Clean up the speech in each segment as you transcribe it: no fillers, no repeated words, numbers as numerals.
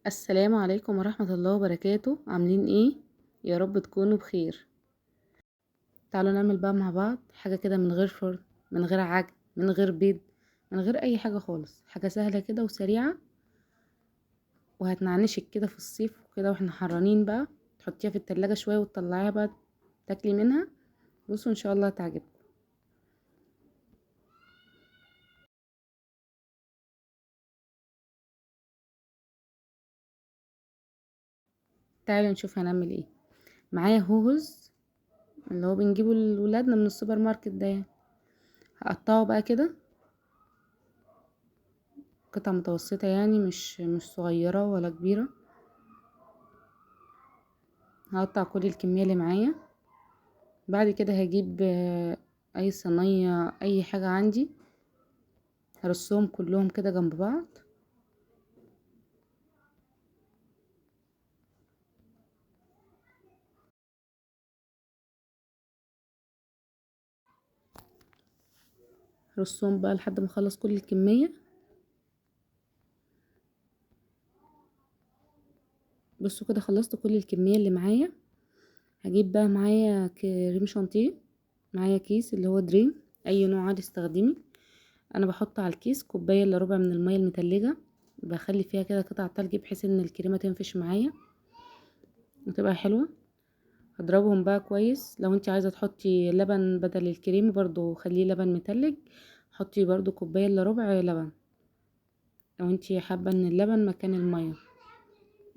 السلام عليكم ورحمة الله وبركاته. عاملين ايه؟ يا رب تكونوا بخير. تعالوا نعمل بقى مع بعض حاجة كده من غير فرن، من غير عجن، من غير بيض، من غير اي حاجة خالص. حاجة سهلة كده وسريعة وهتنعنشك كده في الصيف وكده واحنا حرانين بقى. تحطيها في التلاجة شوية وتطلعيها بقى تاكلي منها. بصوا ان شاء الله تعجبكم. تعالوا نشوف هنعمل ايه. معايا هوز اللي هو بنجيبه لولادنا من السوبر ماركت ده يعني. هقطعه بقى كده قطع متوسطة، يعني مش صغيرة ولا كبيرة. هقطع كل الكمية اللي معايا. بعد كده هجيب اي صينية، اي حاجة عندي، هرصهم كلهم كده جنب بعض. هرصهم بقى لحد ما اخلص كل الكمية. بصوا كده خلصت كل الكمية اللي معايا. هجيب بقى معايا كريم شانتيه، معايا كيس اللي هو دريم، اي نوع عادي استخدمي. انا بحط على الكيس كوباية الا ربع من المية المتلجة، بخلي فيها كده قطع تلج بحيث ان الكريمة تنفش معايا وتبقى حلوة. هضربهم بقى كويس. لو انت عايزة تحطي لبن بدل الكريم برضو خليه لبن متلج، حطي برضو كوباية الا ربع لبن لو انت حابة ان اللبن مكان المية.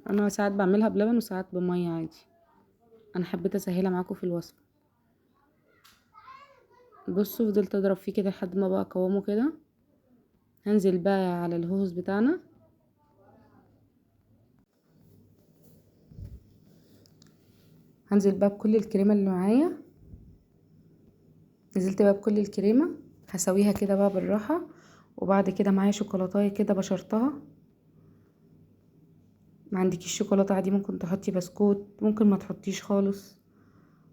انا ساعات بعملها بلبن وساعات بمية عادي، انا حبيت اسهلها معاكم في الوصفة. بصوا فضلت اضرب فيه كده لحد ما بقى قوامه كده. هنزل بقى على الهوز بتاعنا. هنزل بقى بكل الكريمة اللي معايا. نزلت بقى بكل الكريمة، هسويها كده بقى بالراحة. وبعد كده معايا شوكولاتاية كده بشرتها. ما عندكيش شوكولاتة عادي ممكن تحطي بسكوت، ممكن ما تحطيش خالص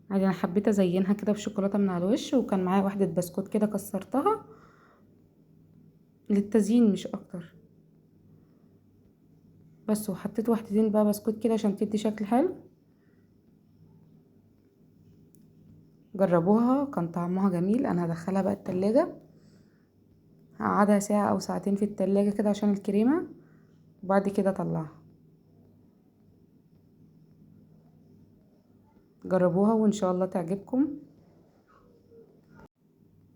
عادي. انا حبيت ازينها كده بشوكولاتة من على الوش، وكان معايا واحدة بسكوت كده كسرتها للتزيين مش اكتر. بس وحطيت واحدتين بقى بسكوت كده عشان تدي شكل حلو. جربوها كان طعمها جميل. انا هدخلها بقى التلاجة، هقعدها ساعة او ساعتين في التلاجة كده عشان الكريمة، وبعد كده اطلعها. جربوها وان شاء الله تعجبكم.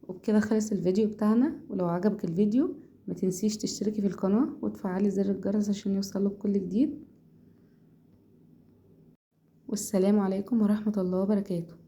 وبكده خلص الفيديو بتاعنا. ولو عجبك الفيديو ما تنسيش تشتركي في القناة وتفعلي زر الجرس عشان يوصلك كل جديد. والسلام عليكم ورحمة الله وبركاته.